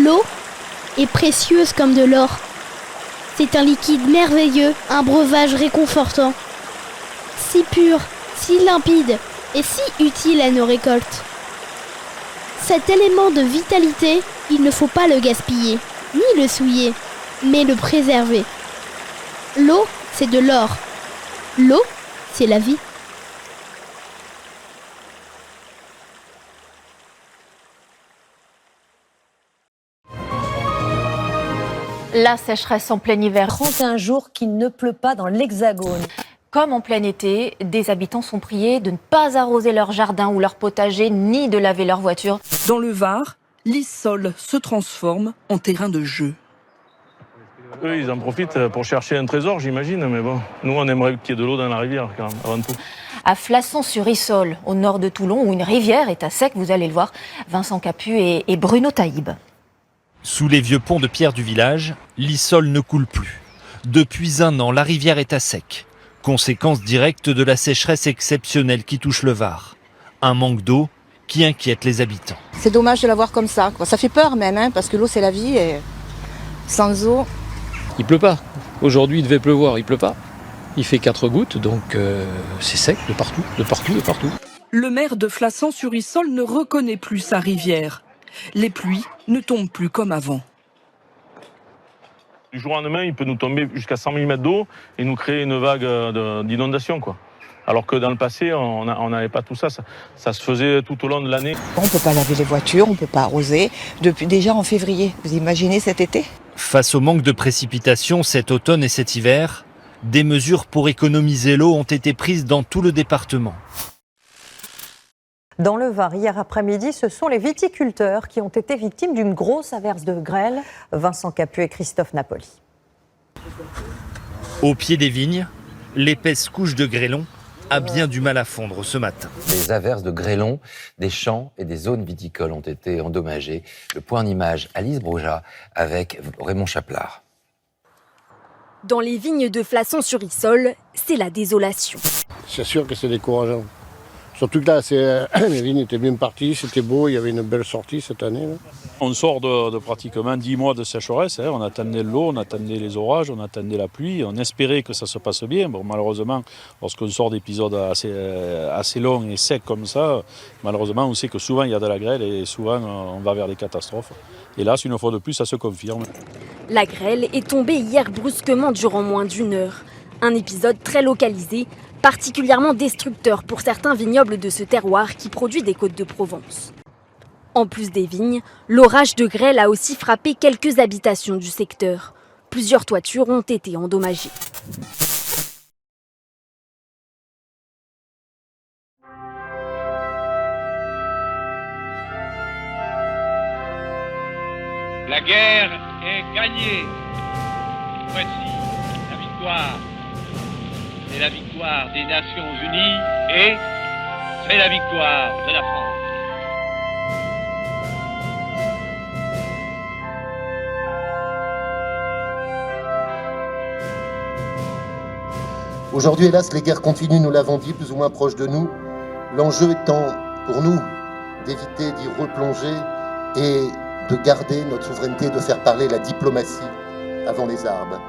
L'eau est précieuse comme de l'or. C'est un liquide merveilleux, un breuvage réconfortant. Si pur, si limpide et si utile à nos récoltes. Cet élément de vitalité, il ne faut pas le gaspiller, ni le souiller, mais le préserver. L'eau, c'est de l'or. L'eau, c'est la vie. La sécheresse en plein hiver. 31 jours qu'il ne pleut pas dans l'Hexagone. Comme en plein été, des habitants sont priés de ne pas arroser leur jardin ou leur potager, ni de laver leur voiture. Dans le Var, l'Issol se transforme en terrain de jeu. Eux, ils en profitent pour chercher un trésor, j'imagine, mais bon, nous, on aimerait qu'il y ait de l'eau dans la rivière, quand même, avant tout. À Flasson-sur-Issol, au nord de Toulon, où une rivière est à sec, vous allez le voir, Vincent Capu et Bruno Taïb. Sous les vieux ponts de pierre du village, l'Issol ne coule plus. Depuis 1 an, la rivière est à sec. Conséquence directe de la sécheresse exceptionnelle qui touche le Var. Un manque d'eau qui inquiète les habitants. C'est dommage de la voir comme ça, quoi. Ça fait peur même, parce que l'eau c'est la vie et sans eau... Il pleut pas. Aujourd'hui il devait pleuvoir, il pleut pas. Il fait 4 gouttes, donc c'est sec de partout, de partout, de partout. Le maire de Flasson-sur-Issol ne reconnaît plus sa rivière. Les pluies ne tombent plus comme avant. Du jour au lendemain, il peut nous tomber jusqu'à 100 mm d'eau et nous créer une vague d'inondation, quoi. Alors que dans le passé, on n'avait pas tout ça. Ça se faisait tout au long de l'année. On ne peut pas laver les voitures, on ne peut pas arroser. Depuis déjà en février, vous imaginez cet été ? Face au manque de précipitations cet automne et cet hiver, des mesures pour économiser l'eau ont été prises dans tout le département. Dans le Var, hier après-midi, ce sont les viticulteurs qui ont été victimes d'une grosse averse de grêle. Vincent Capu et Christophe Napoli. Au pied des vignes, l'épaisse couche de grêlon a bien du mal à fondre ce matin. Les averses de grêlon, des champs et des zones viticoles ont été endommagées. Le point en image, Alice Broja avec Raymond Chaplard. Dans les vignes de Flasson-sur-Issol, c'est la désolation. C'est sûr que c'est décourageant. Surtout que là, les vignes étaient bien parties, c'était beau, il y avait une belle sortie cette année. Là. On sort de pratiquement 10 mois de sécheresse. On attendait l'eau, on attendait les orages, on attendait la pluie. On espérait que ça se passe bien. Bon, malheureusement, lorsqu'on sort d'épisodes assez longs et secs comme ça, malheureusement, on sait que souvent il y a de la grêle et souvent on va vers des catastrophes. Et là, une fois de plus, ça se confirme. La grêle est tombée hier brusquement durant moins d'1 heure. Un épisode très localisé, particulièrement destructeur pour certains vignobles de ce terroir qui produit des côtes de Provence. En plus des vignes, l'orage de grêle a aussi frappé quelques habitations du secteur. Plusieurs toitures ont été endommagées. La guerre est gagnée. Voici la victoire. C'est la victoire des Nations Unies et c'est la victoire de la France. Aujourd'hui, hélas, les guerres continuent, nous l'avons dit, plus ou moins proches de nous. L'enjeu étant, pour nous, d'éviter d'y replonger et de garder notre souveraineté, de faire parler la diplomatie avant les armes.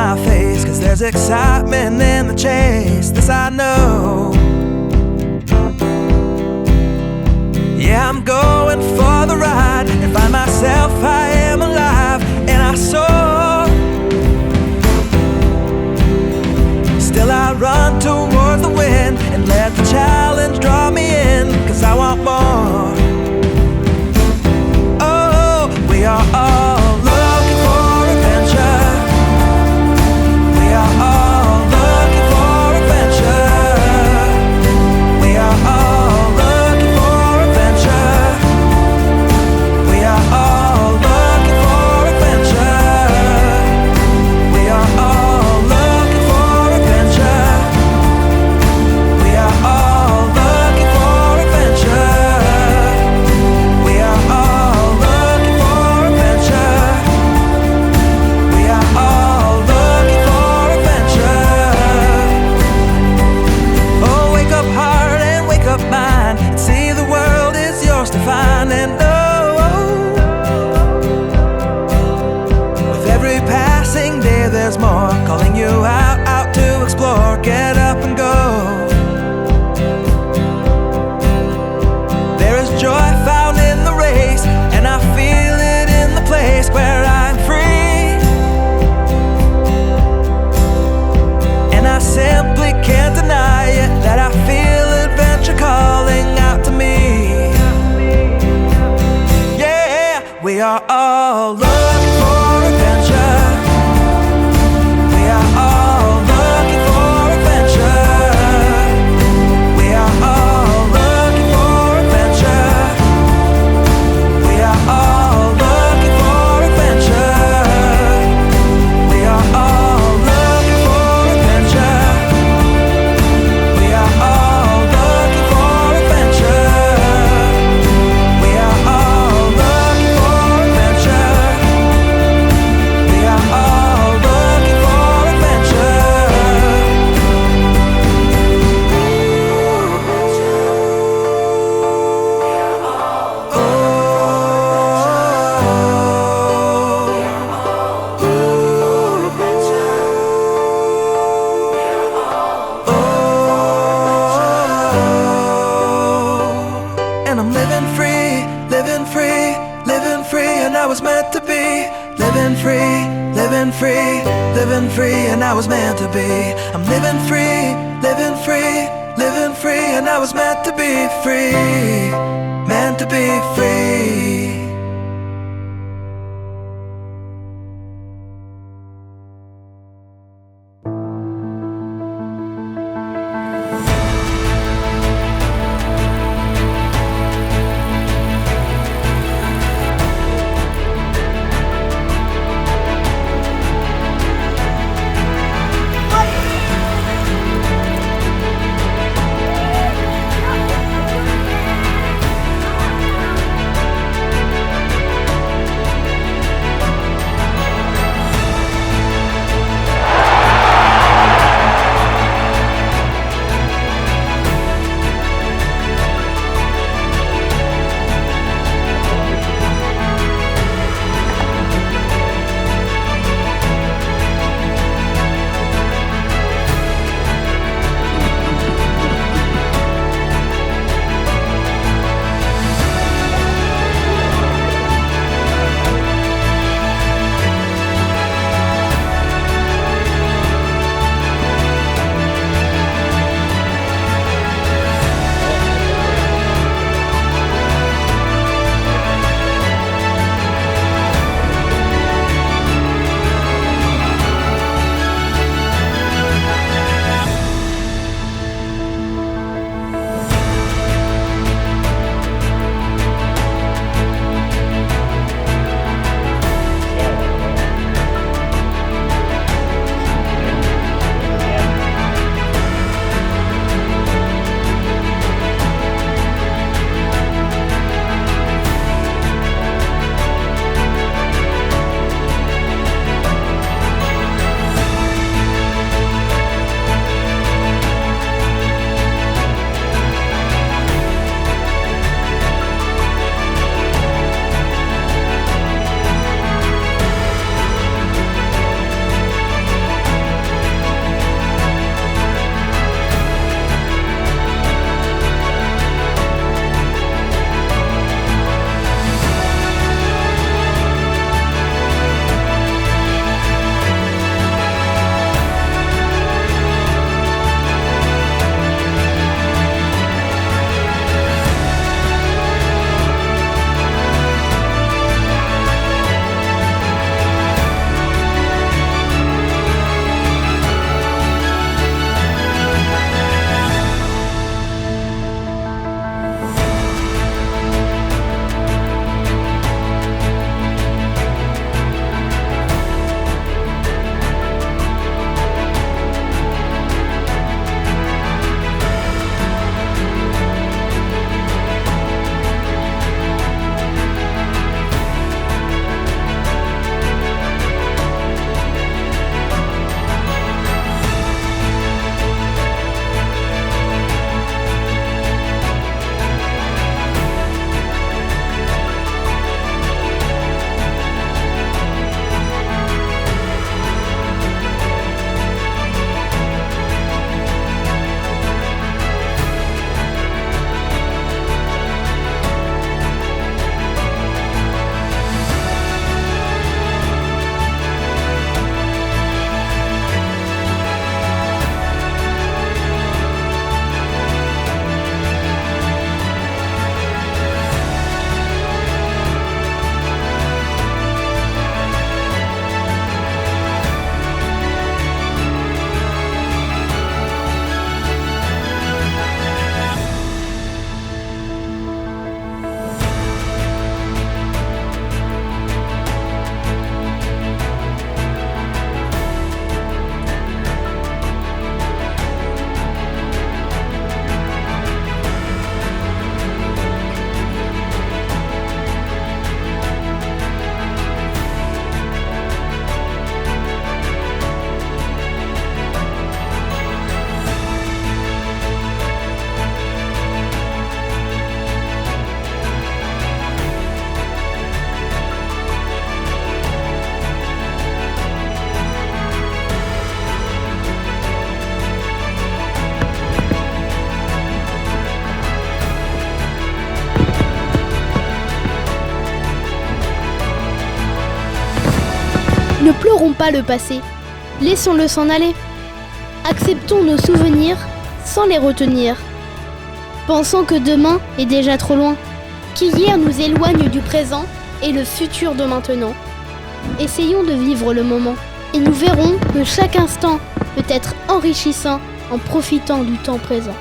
my face, 'cause there's excitement in the chase, this I know. Yeah, I'm going for the ride and find myself, I am alive, and I soar. Still I run towards the wind and let the challenge draw me in, 'cause I want more. Oh, we are all looking for adventure. We are all looking for adventure. We are all looking for adventure. We are all looking for adventure. We are all looking for adventure. We are all looking for adventure. We are all looking for adventure. We are all looking for adventure. Oh, wake up heart and wake up mind, and see the world is yours to find. And with every passing day there's more, calling you out to explore. Get up and go. There is joy found in the race, and I feel it in the place where I'm free. And I simply can't deny it, that I feel adventure calling out to me. Yeah, we are all looking for adventure. We are all looking for adventure. We are all looking for adventure. We are all looking for adventure. We are all looking for adventure. We are all looking for adventure. We are all looking for adventure. We are all looking for And I'm living free, living free, living free, and I was meant to be. Living free, living free, living free, and I was meant to be. I'm living free, living free, living free, and I was meant to be free, meant to be free. n'effaceront pas le passé. Laissons-le s'en aller. Acceptons nos souvenirs sans les retenir. Pensons que demain est déjà trop loin, qu'hier nous éloigne du présent et le futur de maintenant. Essayons de vivre le moment et nous verrons que chaque instant peut être enrichissant en profitant du temps présent.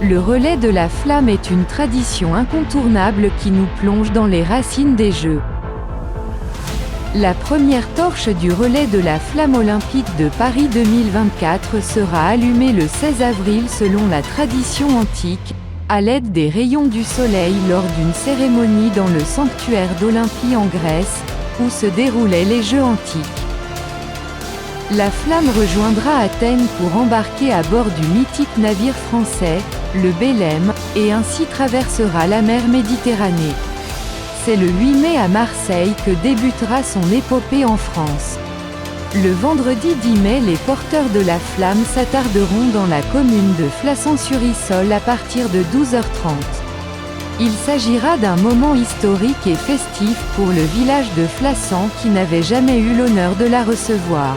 Le relais de la flamme est une tradition incontournable qui nous plonge dans les racines des Jeux. La première torche du relais de la flamme olympique de Paris 2024 sera allumée le 16 avril selon la tradition antique, à l'aide des rayons du soleil lors d'une cérémonie dans le sanctuaire d'Olympie en Grèce, où se déroulaient les Jeux antiques. La flamme rejoindra Athènes pour embarquer à bord du mythique navire français, le Belém, et ainsi traversera la mer Méditerranée. C'est le 8 mai à Marseille que débutera son épopée en France. Le vendredi 10 mai, les porteurs de la flamme s'attarderont dans la commune de Flassan-sur-Issol à partir de 12h30. Il s'agira d'un moment historique et festif pour le village de Flassan qui n'avait jamais eu l'honneur de la recevoir.